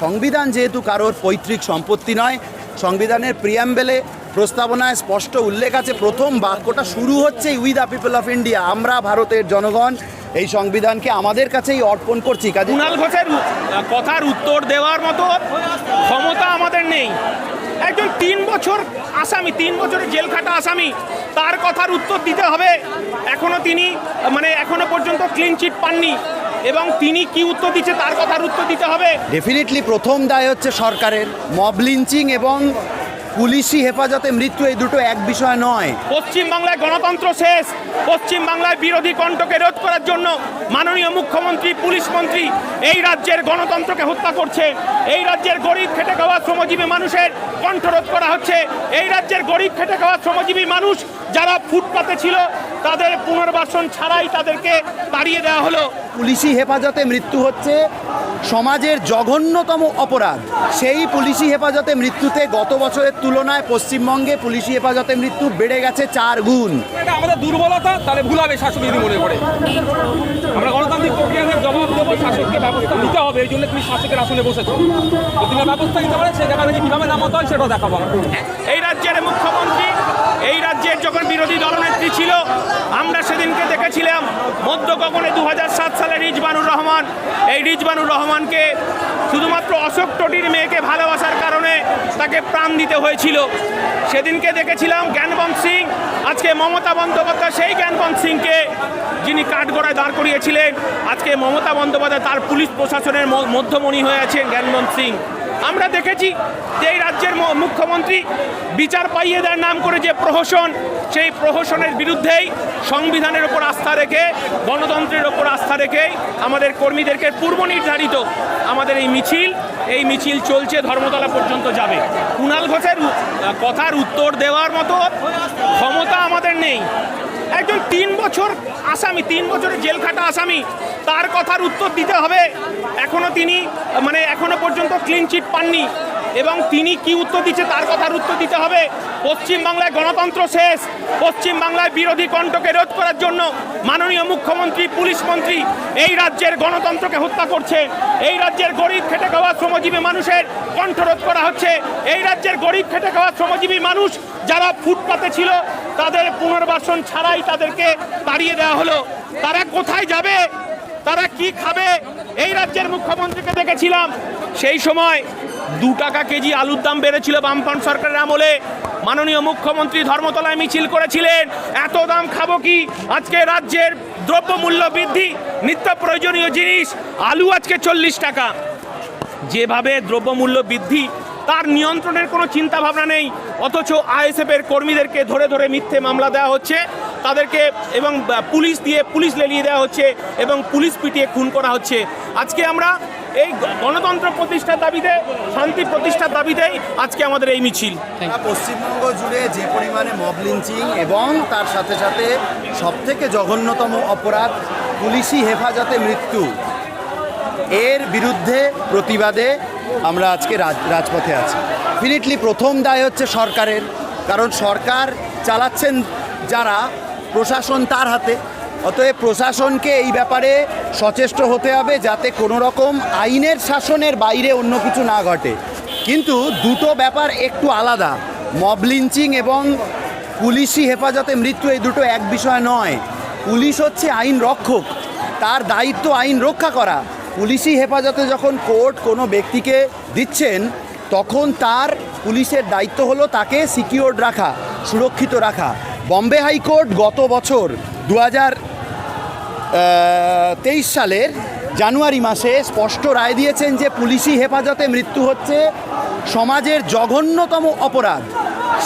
সংবিধান যেহেতু কারোর পৈতৃক সম্পত্তি নয়, সংবিধানের প্রিয়াম্বেলে প্রস্তাবনায় স্পষ্ট উল্লেখ আছে, প্রথম বাক্যটা শুরু হচ্ছে we the people of India, আমরা ভারতের জনগণ এই সংবিধানকে আমাদের কাছেই অর্পণ করছি। কুণাল ঘোষের কথার উত্তর দেওয়ার মতো ক্ষমতা আমাদের নেই। একজন 3 বছর আসামি, 3 বছরের জেল খাটা আসামি, তার কথার উত্তর দিতে হবে। এখনো পর্যন্ত ক্লিন চিট পাননি এবং তিনি কি উত্তর দিচ্ছে তার কথার উত্তর দিতে হবে। ডেফিনেটলি প্রথম দায় হচ্ছে সরকারের। মব লিঞ্চিং এবং পুলিশি হেফাজতে মৃত্যু এই দুটো এক বিষয় নয়। পশ্চিমবাংলায় গণতন্ত্র শেষ। পশ্চিমবাংলায় বিরোধী কণ্ঠকে রোধ করার জন্য মাননীয় মুখ্যমন্ত্রী, পুলিশ মন্ত্রী এই রাজ্যের গণতন্ত্রকে হত্যা করছে। এই রাজ্যের গরিব খেটে খাওয়া শ্রমজীবী মানুষের কণ্ঠরোধ করা হচ্ছে। এই রাজ্যের গরিব খেটে খাওয়া শ্রমজীবী মানুষ যারা ফুটপাতে ছিল তাদের পুনর্বাসন ছাড়াই তাদেরকে তাড়িয়ে দেওয়া হলো। পুলিশি হেফাজতে মৃত্যু হচ্ছে সমাজের জঘন্যতম অপরাধ। সেই পুলিশি হেফাজতে মৃত্যুতে গত বছরের তুলনায় পশ্চিমবঙ্গে পুলিশি হেফাজতে মৃত্যু বেড়ে গেছে 4 গুণ। এটা আমাদের দুর্বলতা, তাহলে ভুল হবে শাসক যদি মনে করে। আমরা গণতান্ত্রিক প্রক্রিয়ার জবাব দেবো, শাসককে ব্যবস্থা নিতে হবে। এই জন্য তুমি শাসকের আসনে বসেছো, যদি ব্যবস্থা নিতে পারে সেই জায়গা থেকে কীভাবে নামাতে হয় সেটাও দেখাবো। এই রাজ্যের মুখ্যমন্ত্রী, এই রাজ্যের যখন বিরোধী দলনেত্রী ছিল, আমরা সেদিনকে দেখেছিলাম মধ্য গগনে 2007 সালে রিজবানুর রহমান, এই রিজবানুর রহমানকে শুধুমাত্র অশোক টোটির মেয়েকে ভালোবাসার কারণে তাকে প্রাণ দিতে হয়েছিল। সেদিনকে দেখেছিলাম জ্ঞানবন্ত সিং, আজকে মমতা বন্দ্যোপাধ্যায় সেই জ্ঞানবন্ত সিংকে যিনি কাঠগড়ায় দাঁড় করিয়েছিলেন, আজকে মমতা বন্দ্যোপাধ্যায় তার পুলিশ প্রশাসনের মধ্যমণি হয়ে আছেন জ্ঞানবন্ত সিং। আমরা দেখেছি যে এই রাজ্যের মুখ্যমন্ত্রী বিচার পাইয়ে দেওয়ার নাম করে যে প্রহসন, সেই প্রহসনের বিরুদ্ধেই সংবিধানের ওপর আস্থা রেখে, গণতন্ত্রের ওপর আস্থা রেখেই আমাদের কর্মীদেরকে পূর্ব নির্ধারিত আমাদের এই মিছিল চলছে, ধর্মতলা পর্যন্ত যাবে। কুণাল ঘোষের কথার উত্তর দেওয়ার মতো ক্ষমতা আমাদের নেই। একজন 3 বছর আসামি, 3 বছরের জেল খাটা আসামি, তার কথার উত্তর দিতে হবে। এখনো পর্যন্ত ক্লিন চিট পাননি এবং তিনি কি উত্তর দিচ্ছে তার কথার উত্তর দিতে হবে। পশ্চিমবাংলায় গণতন্ত্র শেষ। পশ্চিমবাংলায় বিরোধী কণ্ঠকে রোধ করার জন্য মাননীয় মুখ্যমন্ত্রী, পুলিশ মন্ত্রী এই রাজ্যের গণতন্ত্রকে হত্যা করছে। এই রাজ্যের গরিব খেটে খাওয়া শ্রমজীবী মানুষের কণ্ঠরোধ করা হচ্ছে। এই রাজ্যের গরিব খেটে খাওয়া শ্রমজীবী মানুষ যারা ফুটপাতে ছিল তাদের পুনর্বাসন ছাড়াই তাদেরকে তাড়িয়ে দেওয়া হলো। তারা কোথায় যাবে, তারা কি খাবে? এই রাজ্যের মুখ্যমন্ত্রীকে দেখেছিলাম সেই সময় 2 টাকা কেজি আলুর দাম বেড়েছিল বামফ্রন্ট সরকারের আমলে। মাননীয় মুখ্যমন্ত্রী ধর্মতলায় মিছিল করেছিলেন, এত দাম খাবো কি? আজকে রাজ্যের দ্রব্যমূল্য বৃদ্ধি, নিত্য প্রয়োজনীয় জিনিস আলু আজকে 40 টাকা। যেভাবে দ্রব্যমূল্য বৃদ্ধি, তার নিয়ন্ত্রণের কোনো চিন্তা ভাবনা নেই, অথচ আইএসএফের কর্মীদেরকে ধরে ধরে মিথ্যে মামলা দেওয়া হচ্ছে তাদেরকে, এবং পুলিশ লেলিয়ে দেওয়া হচ্ছে এবং পুলিশ পিটিয়ে খুন করা হচ্ছে। আজকে আমরা এই গণতন্ত্র প্রতিষ্ঠার দাবিতে, শান্তি প্রতিষ্ঠার দাবিতেই আজকে আমাদের এই মিছিল। পশ্চিমবঙ্গ জুড়ে যে পরিমাণে মব লিঞ্চিং এবং তার সাথে সাথে সবথেকে জঘন্যতম অপরাধ পুলিশি হেফাজতে মৃত্যু, এর বিরুদ্ধে প্রতিবাদে আমরা আজকে রাজপথে আছি। ডেফিনেটলি প্রথম দায় হচ্ছে সরকারের, কারণ সরকার চালাচ্ছেন যারা, প্রশাসন তার হাতে। অতএব প্রশাসনকে এই ব্যাপারে সচেষ্ট হতে হবে যাতে কোনো রকম আইনের শাসনের বাইরে অন্য কিছু না ঘটে। কিন্তু দুটো ব্যাপার একটু আলাদা। মব লিঞ্চিং এবং পুলিশি হেফাজতে মৃত্যু এই দুটো এক বিষয় নয়। পুলিশ হচ্ছে আইন রক্ষক, তার দায়িত্ব আইন রক্ষা করা। পুলিশি হেফাজতে যখন কোর্ট কোনো ব্যক্তিকে দিচ্ছেন তখন তার পুলিশের দায়িত্ব হলো তাকে সিকিউরড রাখা, সুরক্ষিত রাখা। বম্বে হাইকোর্ট গত বছর 2023 সালের জানুয়ারি মাসে স্পষ্ট রায় দিয়েছেন যে পুলিশি হেফাজতে মৃত্যু হচ্ছে সমাজের জঘন্যতম অপরাধ।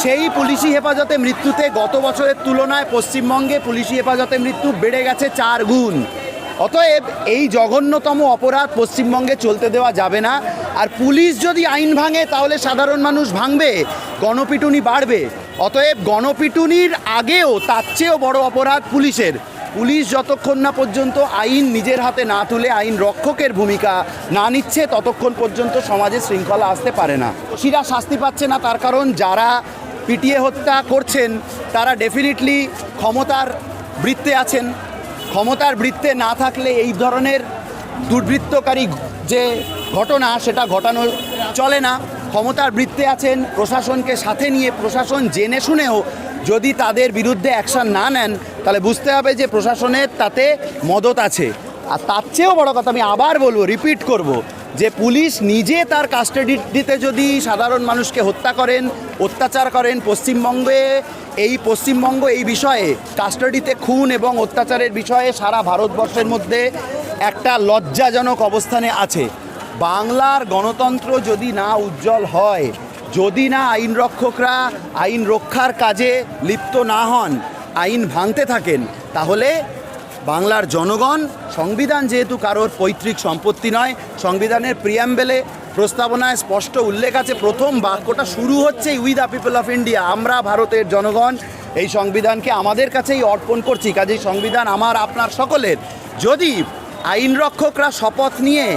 সেই পুলিশি হেফাজতে মৃত্যুতে গত বছরের তুলনায় পশ্চিমবঙ্গে পুলিশি হেফাজতে মৃত্যু বেড়ে গেছে 4 গুণ। অতএব এই জঘন্যতম অপরাধ পশ্চিমবঙ্গে চলতে দেওয়া যাবে না। আর পুলিশ যদি আইন ভাঙে তাহলে সাধারণ মানুষ ভাঙবে, গণপিটুনি বাড়বে। অতএব গণপিটুনির আগেও তার চেয়েও বড় অপরাধ পুলিশের। পুলিশ যতক্ষণ না পর্যন্ত আইন নিজের হাতে না তুলে আইন রক্ষকের ভূমিকা না নিচ্ছে ততক্ষণ পর্যন্ত সমাজে শৃঙ্খলা আসতে পারে না। দোষীরা শাস্তি পাচ্ছে না, তার কারণ যারা পিটিয়ে হত্যা করছেন তারা ডেফিনেটলি ক্ষমতার বৃত্তে আছেন। ক্ষমতার বৃত্তে না থাকলে এই ধরনের দুর্বৃত্তকারী যে ঘটনা সেটা ঘটানো চলে না। ক্ষমতার বৃত্তে আছেন, প্রশাসনকে সাথে নিয়ে প্রশাসন জেনে শুনেও যদি তাদের বিরুদ্ধে অ্যাকশন না নেন তাহলে বুঝতে হবে যে প্রশাসনের তাতে মদত আছে। আর তার চেয়েও বড় কথা আমি আবার বলবো, রিপিট করব, যে পুলিশ নিজে তার কাস্টাডিতে যদি সাধারণ মানুষকে হত্যা করেন, অত্যাচার করেন, পশ্চিমবঙ্গ এই বিষয়ে কাস্টাডিতে খুন এবং অত্যাচারের বিষয়ে সারা ভারতবর্ষের মধ্যে একটা লজ্জাজনক অবস্থানে আছে। বাংলার গণতন্ত্র যদি না উজ্জ্বল হয়, যদি না আইনরক্ষকরা আইন রক্ষার কাজে লিপ্ত না হন, আইন ভাঙতে থাকেন, তাহলে বাংলার জনগণ, সংবিধান যেহেতু কারোর পৈতৃক সম্পত্তি নয়, সংবিধানের প্রিয়াম্বেলে প্রস্তাবনায় স্পষ্ট উল্লেখ আছে, প্রথম বাক্যটা শুরু হচ্ছে we the people of India, আমরা ভারতের জনগণ এই সংবিধানকে আমাদের কাছেই অর্পণ করছি। কাজেই সংবিধান আমার আপনার সকলের। যদি আইনরক্ষকরা শপথ নিয়ে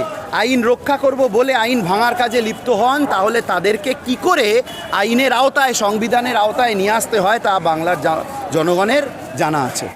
আইন রক্ষা করব বলে আইন ভাঙার কাজে লিপ্ত হন, তাহলে তাদেরকে কি করে আইনের আওতায়, সংবিধানের আওতায় নিয়ে আসতে হয় তা বাংলার জনগণের জানা আছে।